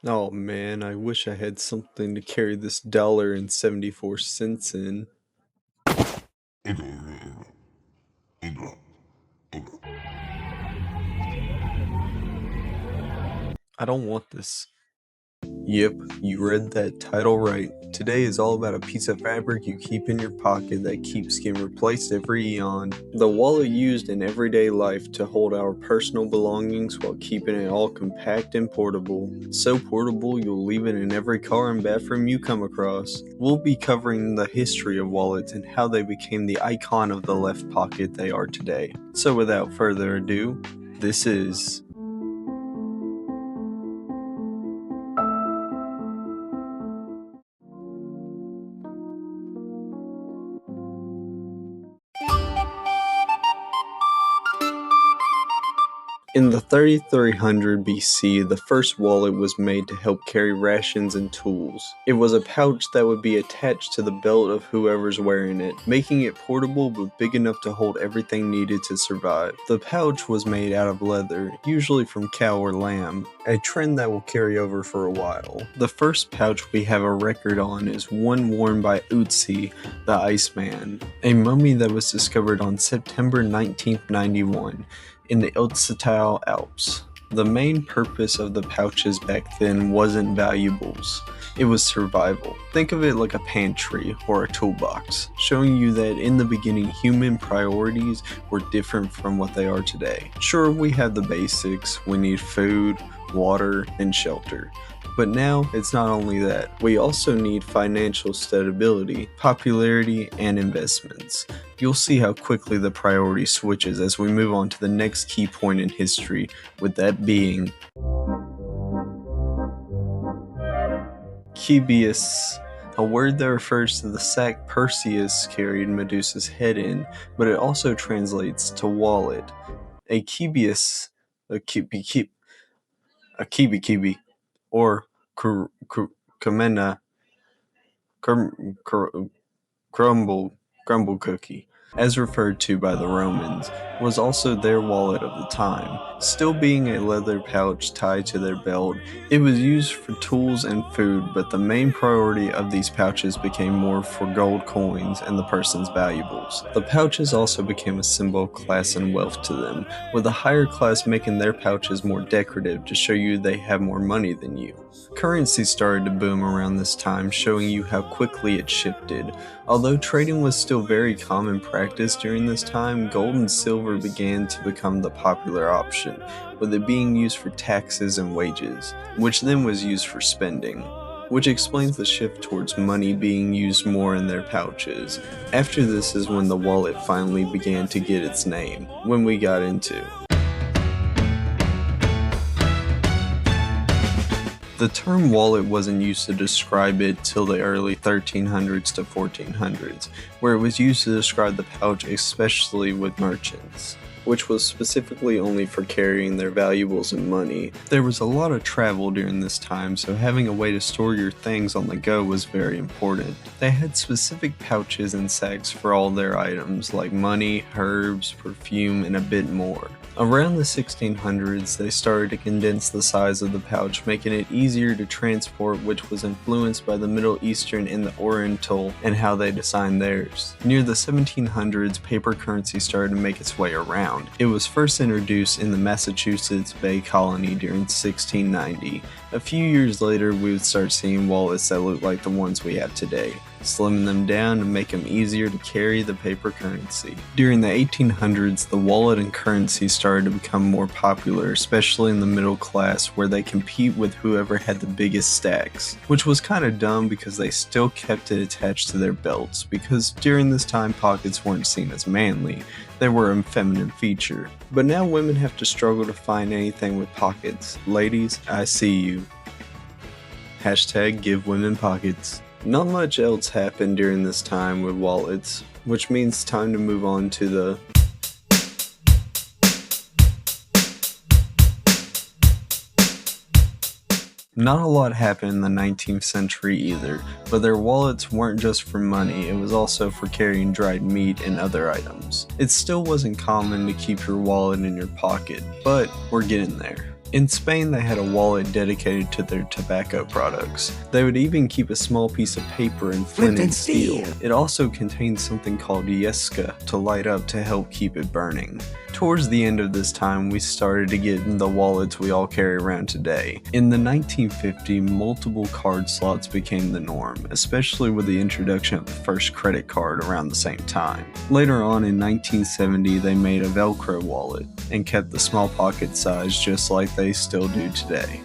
Oh man, I wish I had something to carry this $1.74 in. I don't want this. Yep, you read that title right. Today is all about a piece of fabric you keep in your pocket that keeps getting replaced every eon. The wallet used in everyday life to hold our personal belongings while keeping it all compact and portable. So portable you'll leave it in every car and bathroom you come across. We'll be covering the history of wallets and how they became the icon of the left pocket they are today. So without further ado, this is In the 3300 BC, the first wallet was made to help carry rations and tools. It was a pouch that would be attached to the belt of whoever's wearing it, making it portable but big enough to hold everything needed to survive. The pouch was made out of leather, usually from cow or lamb, a trend that will carry over for a while. The first pouch we have a record on is one worn by Utsi, the Iceman, a mummy that was discovered on September 1991. In the Ötztal Alps. The main purpose of the pouches back then wasn't valuables, it was survival. Think of it like a pantry or a toolbox, showing you that in the beginning human priorities were different from what they are today. Sure, we have the basics, we need food, water, and shelter. But now, it's not only that. We also need financial stability, popularity, and investments. You'll see how quickly the priority switches as we move on to the next key point in history, with that being Kebeus, a word that refers to the sack Perseus carried Medusa's head in, but it also translates to wallet. A Kebeus, a kibi, or Kamena crumble cookie, as referred to by the Romans, was also their wallet of the time. Still being a leather pouch tied to their belt, it was used for tools and food, but the main priority of these pouches became more for gold coins and the person's valuables. The pouches also became a symbol of class and wealth to them, with the higher class making their pouches more decorative to show you they have more money than you. Currency started to boom around this time, showing you how quickly it shifted. Although trading was still very common practice during this time, gold and silver began to become the popular option, with it being used for taxes and wages, which then was used for spending, which explains the shift towards money being used more in their pouches. After this is when the wallet finally began to get its name, when we got into The term wallet wasn't used to describe it till the early 1300s to 1400s, where it was used to describe the pouch especially with merchants, which was specifically only for carrying their valuables and money. There was a lot of travel during this time, so having a way to store your things on the go was very important. They had specific pouches and sacks for all their items, like money, herbs, perfume, and a bit more. Around the 1600s, they started to condense the size of the pouch, making it easier to transport, which was influenced by the Middle Eastern and the Oriental and how they designed theirs. Near the 1700s, paper currency started to make its way around. It was first introduced in the Massachusetts Bay Colony during 1690. A few years later, we would start seeing wallets that look like the ones we have today, slimming them down to make them easier to carry the paper currency. During the 1800s, the wallet and currency started to become more popular, especially in the middle class, where they compete with whoever had the biggest stacks, which was kind of dumb because they still kept it attached to their belts, because during this time pockets weren't seen as manly, they were a feminine feature. But now women have to struggle to find anything with pockets. Ladies, I see you. Hashtag give women pockets. Not much else happened during this time with wallets, which means time to move on to the Not a lot happened in the 19th century either, but their wallets weren't just for money, it was also for carrying dried meat and other items. It still wasn't common to keep your wallet in your pocket, but we're getting there. In Spain, they had a wallet dedicated to their tobacco products. They would even keep a small piece of paper in flint and steel. It also contained something called yesca to light up to help keep it burning. Towards the end of this time, we started to get in the wallets we all carry around today. In the 1950s, multiple card slots became the norm, especially with the introduction of the first credit card around the same time. Later on in 1970, they made a Velcro wallet and kept the small pocket size just like they still do today.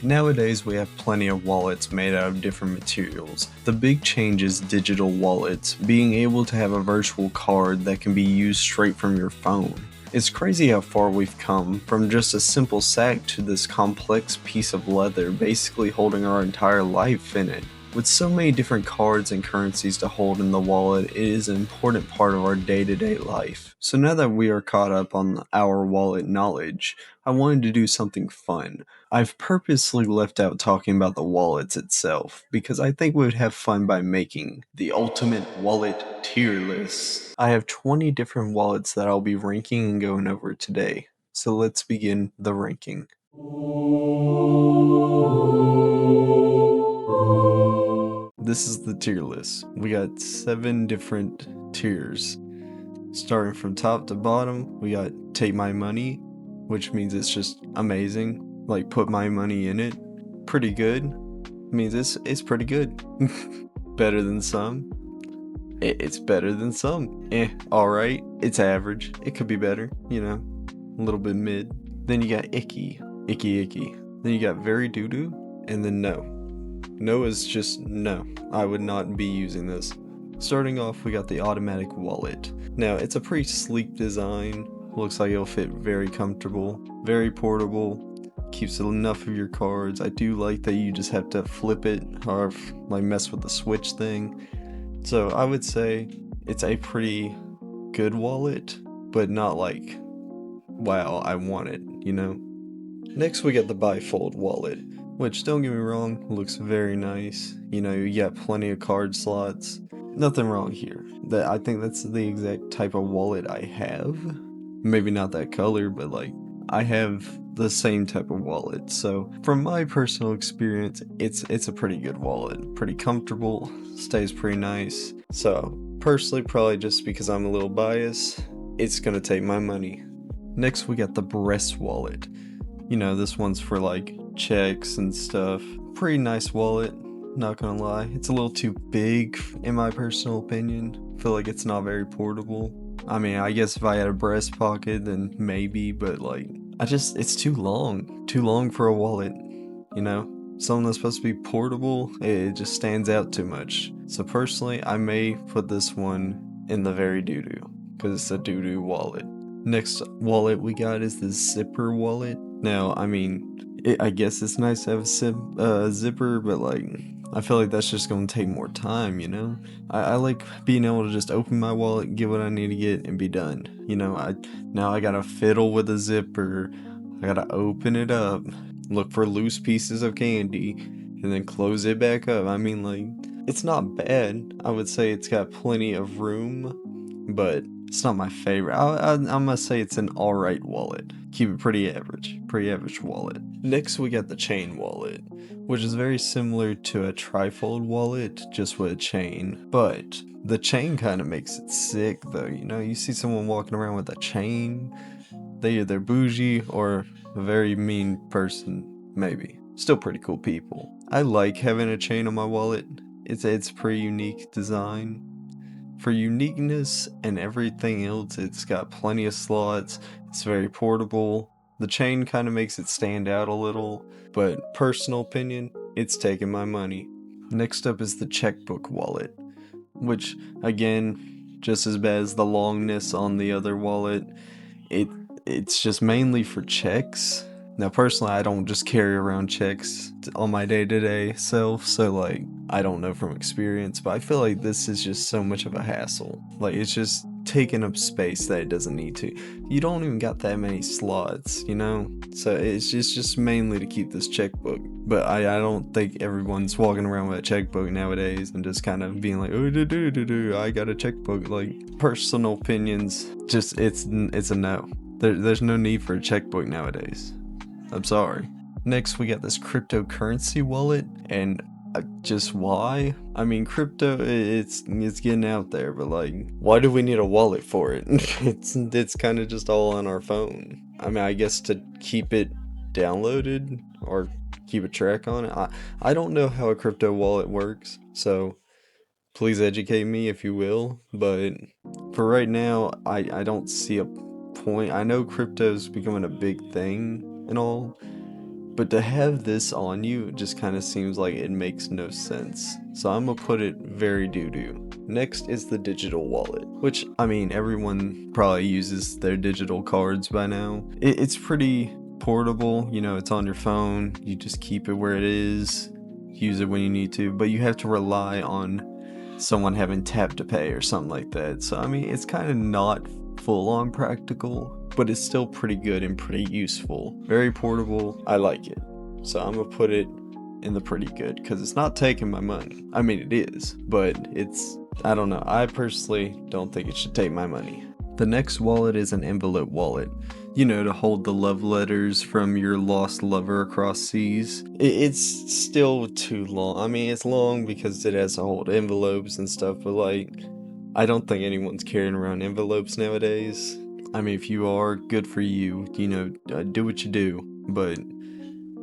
Nowadays, we have plenty of wallets made out of different materials. The big change is digital wallets, being able to have a virtual card that can be used straight from your phone. It's crazy how far we've come from just a simple sack to this complex piece of leather basically holding our entire life in it. With so many different cards and currencies to hold in the wallet, it is an important part of our day-to-day life. So now that we are caught up on our wallet knowledge, I wanted to do something fun. I've purposely left out talking about the wallets itself, because I think we would have fun by making the ultimate wallet tier list. I have 20 different wallets that I'll be ranking and going over today. So let's begin the ranking. This is the tier list. We got 7 different tiers. Starting from top to bottom, we got Take My Money, which means it's just amazing. Like, put my money in it. Pretty good. Means it's pretty good. Better than some. It's better than some. Alright. It's average. It could be better, you know. A little bit mid. Then you got Icky. Icky. Then you got Very Doo-doo. And then No. No is just no. I would not be using this. Starting off, we got the automatic wallet. Now, it's a pretty sleek design. Looks like it'll fit very comfortable, very portable, keeps enough of your cards. I do like that you just have to flip it or like mess with the switch thing. So I would say it's a pretty good wallet, but not like, wow, I want it, you know? Next, we got the bifold wallet, which, don't get me wrong, looks very nice. You know, you got plenty of card slots. Nothing wrong here. I think that's the exact type of wallet I have. Maybe not that color, but like, I have the same type of wallet. So from my personal experience, it's a pretty good wallet. Pretty comfortable, stays pretty nice. So personally, probably just because I'm a little biased, it's gonna take my money. Next, we got the breast wallet. You know, this one's for like checks and stuff. Pretty nice wallet, not gonna lie. It's a little too big in my personal opinion. Feel like it's not very portable. I mean, I guess if I had a breast pocket, then maybe, but like, it's too long for a wallet, you know? Something that's supposed to be portable, it just stands out too much. So personally, I may put this one in the Very Doo-doo, because it's a doo-doo wallet. Next wallet we got is the zipper wallet. Now, I mean, I guess it's nice to have a zipper, but like, I feel like that's just gonna take more time, you know? I like being able to just open my wallet, get what I need to get, and be done. You know, now I gotta fiddle with a zipper, I gotta open it up, look for loose pieces of candy, and then close it back up. I mean, like, it's not bad. I would say it's got plenty of room, but it's not my favorite. I'm gonna say it's an alright wallet. Keep it pretty average wallet. Next, we got the chain wallet, which is very similar to a trifold wallet, just with a chain. But the chain kind of makes it sick, though. You know, you see someone walking around with a chain, they're bougie or a very mean person, maybe. Still pretty cool people. I like having a chain on my wallet. It's a pretty unique design. For uniqueness and everything else, it's got plenty of slots, it's very portable. The chain kind of makes it stand out a little, but personal opinion, it's taking my money. Next up is the checkbook wallet, which again, just as bad as the longness on the other wallet, it's just mainly for checks. Now personally, I don't just carry around checks on my day-to-day self, so like, I don't know from experience, but I feel like this is just so much of a hassle. Like, it's just, taking up space that it doesn't need to. You don't even got that many slots, you know? So it's just mainly to keep this checkbook. But I don't think everyone's walking around with a checkbook nowadays and just kind of being like, oh, I got a checkbook. Like, personal opinions, just it's a no. There's no need for a checkbook nowadays. I'm sorry. Next, we got this cryptocurrency wallet, and just why? I mean, crypto, it's getting out there, but like, why do we need a wallet for it? It's kind of just all on our phone. I mean, I guess to keep it downloaded or keep a track on it. I don't know how a crypto wallet works, so please educate me if you will. But for right now, I don't see a point. I know crypto's becoming a big thing and all, but to have this on you just kind of seems like it makes no sense. So I'm gonna put it very doo-doo. Next is the digital wallet, which, I mean, everyone probably uses their digital cards by now. It's pretty portable, you know, it's on your phone, you just keep it where it is, use it when you need to, but you have to rely on someone having tap to pay or something like that. So I mean, it's kind of not full on practical, but it's still pretty good and pretty useful. Very portable. I like it. So I'm gonna put it in the pretty good because it's not taking my money. I mean, it is, but I don't know. I personally don't think it should take my money. The next wallet is an envelope wallet. You know, to hold the love letters from your lost lover across seas. It's still too long. I mean, it's long because it has to hold envelopes and stuff, but like, I don't think anyone's carrying around envelopes nowadays. I mean, if you are, good for you. You know, do what you do, but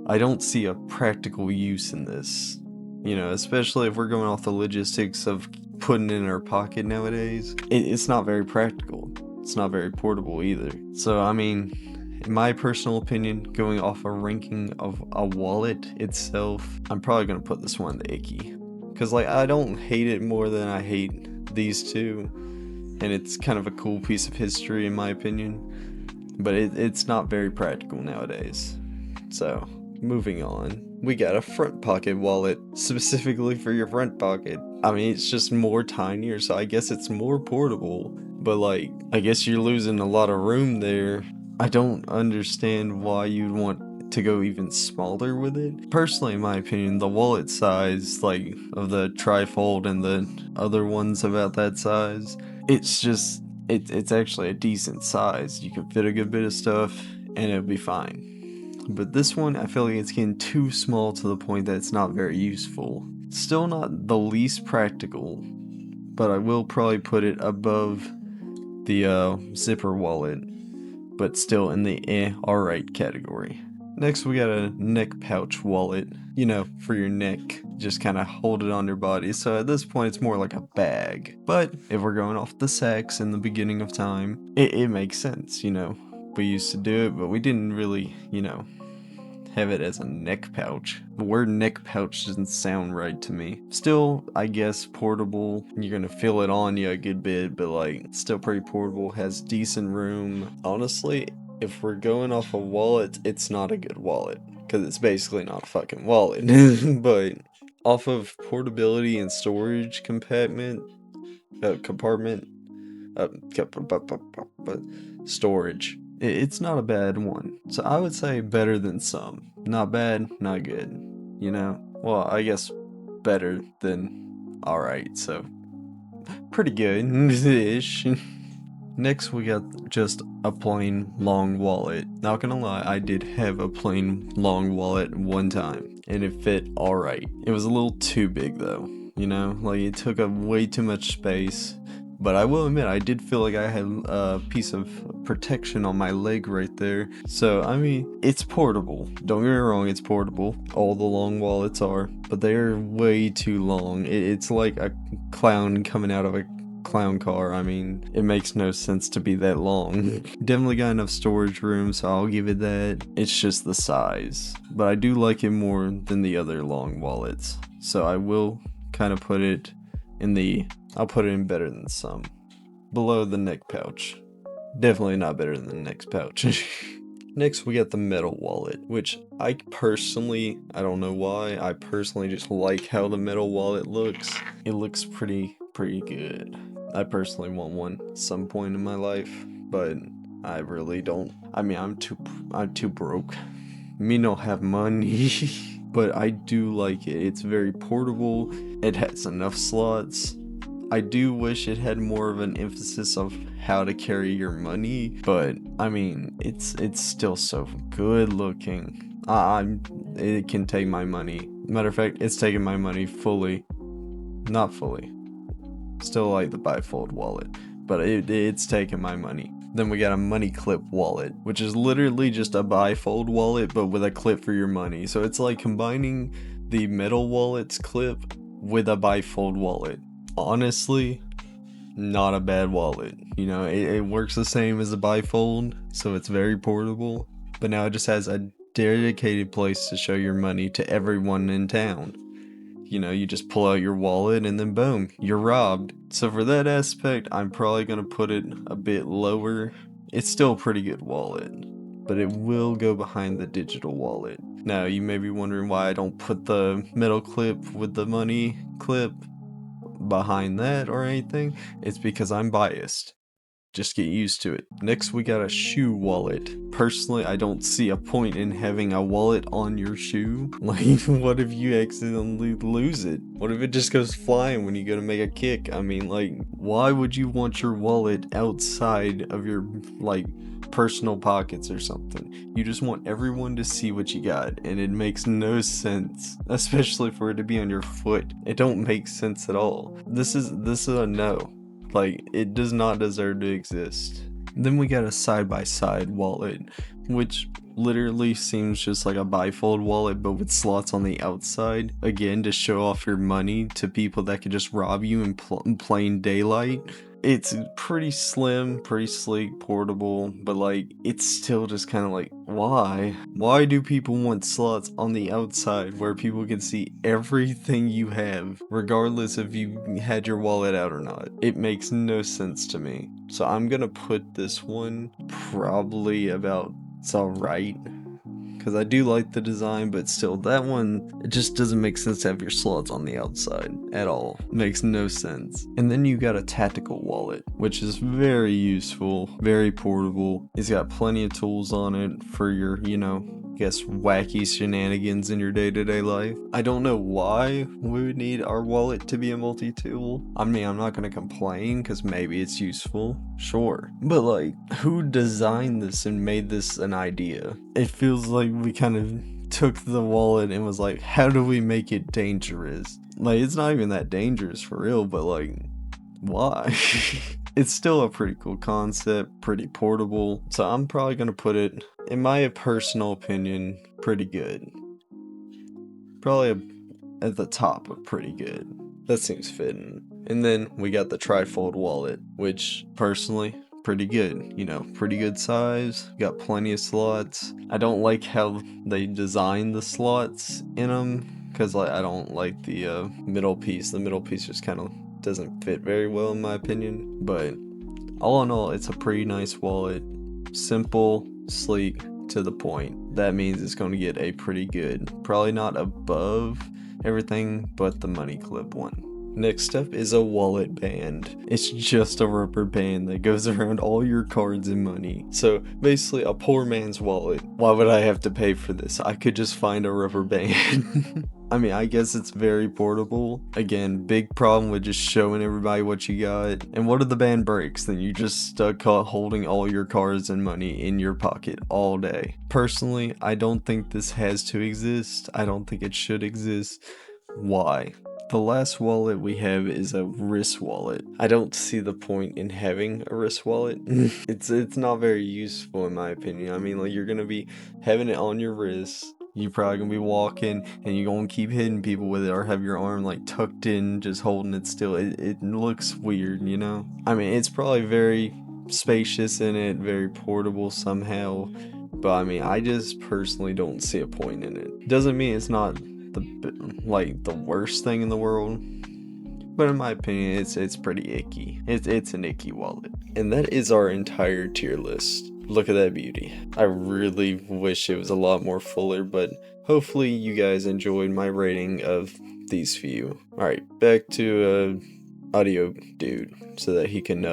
I don't see a practical use in this. You know, especially if we're going off the logistics of putting it in our pocket nowadays. It's not very practical. It's not very portable either. So, I mean, in my personal opinion, going off a ranking of a wallet itself, I'm probably going to put this one in the icky. Because, like, I don't hate it more than I hate these two. And it's kind of a cool piece of history, in my opinion. But it's not very practical nowadays. So, moving on. We got a front pocket wallet, specifically for your front pocket. I mean, it's just more tinier, so I guess it's more portable. But like, I guess you're losing a lot of room there. I don't understand why you'd want to go even smaller with it. Personally, in my opinion, the wallet size, like, of the trifold and the other ones about that size, it's just, it's actually a decent size. You can fit a good bit of stuff, and it'll be fine. But this one, I feel like it's getting too small to the point that it's not very useful. Still not the least practical, but I will probably put it above the zipper wallet, but still in the alright category. Next, we got a neck pouch wallet, you know, for your neck. Just kind of hold it on your body. So at this point, it's more like a bag. But if we're going off the sacks in the beginning of time, it makes sense, you know. We used to do it, but we didn't really, you know, have it as a neck pouch. The word neck pouch doesn't sound right to me. Still, I guess portable. You're gonna feel it on you a good bit, but like, still pretty portable, has decent room. Honestly, if we're going off a wallet, it's not a good wallet, because it's basically not a fucking wallet. But off of portability and storage compartment, storage, it's not a bad one. So I would say better than some. Not bad, not good. You know? Well, I guess better than alright, so pretty good-ish. Next, we got just a plain long wallet. Not gonna lie, I did have a plain long wallet one time, and it fit alright. It was a little too big though, you know? Like, it took up way too much space. But I will admit, I did feel like I had a piece of protection on my leg right there. So, I mean, it's portable. Don't get me wrong, it's portable. All the long wallets are. But they are way too long. It's like a clown coming out of a clown car. I mean, it makes no sense to be that long. Definitely got enough storage room, so I'll give it that. It's just the size. But I do like it more than the other long wallets. So I will kind of put it in the... I'll put it in better than some. Below the neck pouch. Definitely not better than the neck pouch. Next, we got the metal wallet, which I don't know why, I personally just like how the metal wallet looks. It looks pretty good. I personally want one at some point in my life, but I really don't. I mean, I'm too broke. Me no have money, but I do like it. It's very portable. It has enough slots. I do wish it had more of an emphasis of how to carry your money, but I mean, it's still so good looking. It can take my money. Matter of fact, it's taking my money fully. Not fully. Still like the bifold wallet, but it's taking my money. Then we got a money clip wallet, which is literally just a bifold wallet, but with a clip for your money. So it's like combining the metal wallet's clip with a bifold wallet. Honestly, not a bad wallet. You know, it works the same as a bifold, so it's very portable. But now it just has a dedicated place to show your money to everyone in town. You know, you just pull out your wallet and then boom, you're robbed. So for that aspect, I'm probably gonna put it a bit lower. It's still a pretty good wallet, but it will go behind the digital wallet. Now, you may be wondering why I don't put the metal clip with the money clip behind that or anything. It's because I'm biased. Just get used to it. Next, we got a shoe wallet. Personally, I don't see a point in having a wallet on your shoe. Like, what if you accidentally lose it? What if it just goes flying when you go to make a kick? I mean, like, why would you want your wallet outside of your, like, personal pockets or something? You just want everyone to see what you got, and it makes no sense, especially for it to be on your foot. It don't make sense at all. This is a no. Like, it does not deserve to exist. Then we got a side-by-side wallet, which literally seems just like a bifold wallet, but with slots on the outside. Again, to show off your money to people that could just rob you in plain daylight. It's pretty slim, pretty sleek, portable, but like, it's still just kind of like, why? Why do people want slots on the outside where people can see everything you have, regardless if you had your wallet out or not? It makes no sense to me. So I'm gonna put this one probably about, it's alright. Because I do like the design, but still, that one, it just doesn't make sense to have your slots on the outside at all. Makes no sense. And then you got a tactical wallet, which is very useful, very portable. It's got plenty of tools on it for your, you know, guess wacky shenanigans in your day-to-day life. I don't know why we would need our wallet to be a multi-tool. I mean, I'm not gonna complain because maybe it's useful, sure. But like, who designed this and made this an idea? It feels like we kind of took the wallet and was like, how do we make it dangerous? Like, it's not even that dangerous for real, but like, why? It's still a pretty cool concept, pretty portable, so I'm probably gonna put it, in my personal opinion, pretty good. Probably at the top of pretty good. That seems fitting. And then we got the trifold wallet, which personally, pretty good. You know, pretty good size, got plenty of slots. I don't like how they design the slots in them, because like, I don't like the middle piece. The middle piece just kind of doesn't fit very well in my opinion, but all in all, it's a pretty nice wallet. Simple, sleek, to the point. That means it's going to get a pretty good, probably not above everything but the money clip one. Next up is a wallet band. It's just a rubber band that goes around all your cards and money. So basically a poor man's wallet. Why would I have to pay for this? I could just find a rubber band. I mean, I guess it's very portable. Again, big problem with just showing everybody what you got. And what if the band breaks? Then you just stuck holding all your cards and money in your pocket all day. Personally, I don't think this has to exist. I don't think it should exist. Why? The last wallet we have is a wrist wallet. I don't see the point in having a wrist wallet. It's not very useful in my opinion. I mean, like, you're gonna be having it on your wrist. You're probably gonna be walking and you're gonna keep hitting people with it, or have your arm like tucked in, just holding it still. It looks weird, you know? I mean, it's probably very spacious in it, very portable somehow. But I mean, I just personally don't see a point in it. Doesn't mean it's not the worst thing in the world, but in my opinion, it's pretty icky. It's an icky wallet. And that is our entire tier list. Look at that beauty. I really wish it was a lot more fuller, but hopefully you guys enjoyed my rating of these few. Alright, back to audio dude so that he can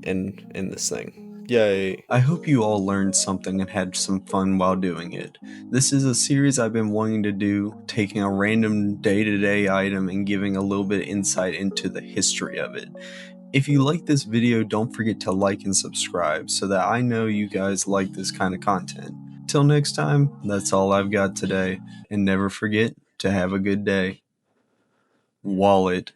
end this thing. Yay. I hope you all learned something and had some fun while doing it. This is a series I've been wanting to do, taking a random day-to-day item and giving a little bit of insight into the history of it. If you like this video, don't forget to like and subscribe so that I know you guys like this kind of content. Till next time, that's all I've got today, and never forget to have a good day. Wallet.